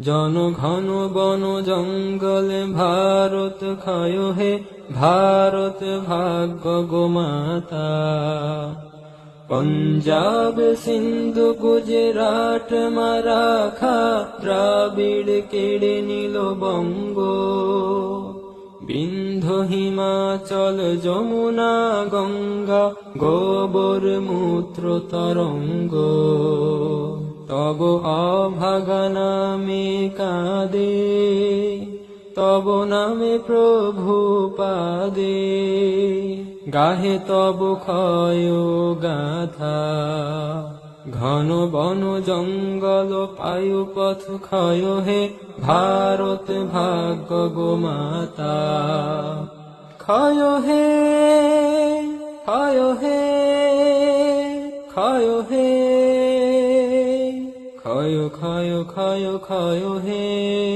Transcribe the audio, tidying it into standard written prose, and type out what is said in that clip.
জনঘন বন জঙ্গলে ভারত ক্ষয় হে, ভারত ভাগ্য গোমাতা। পঞ্জাব সিন্ধু গুজরাট মারাঠা, দ্রাবিড় কেড়ে নিল বঙ্গ। বিন্ধ্য হিমাচল যমুনা গঙ্গা, গোবর মূত্র তরঙ্গ। তব অভাগা নামে কাঁদে, তব নামে প্রভু পাদে, গাহে তব ক্ষয় গাথা। ঘন বন জঙ্গল পায়ু পথ ক্ষয় হে, ভারত ভাগ্য গোমাতা। ক্ষয় হে, ক্ষয় হে, ক্ষয় হে, ক্ষয় ক্ষয় ক্ষয় ক্ষয় হে।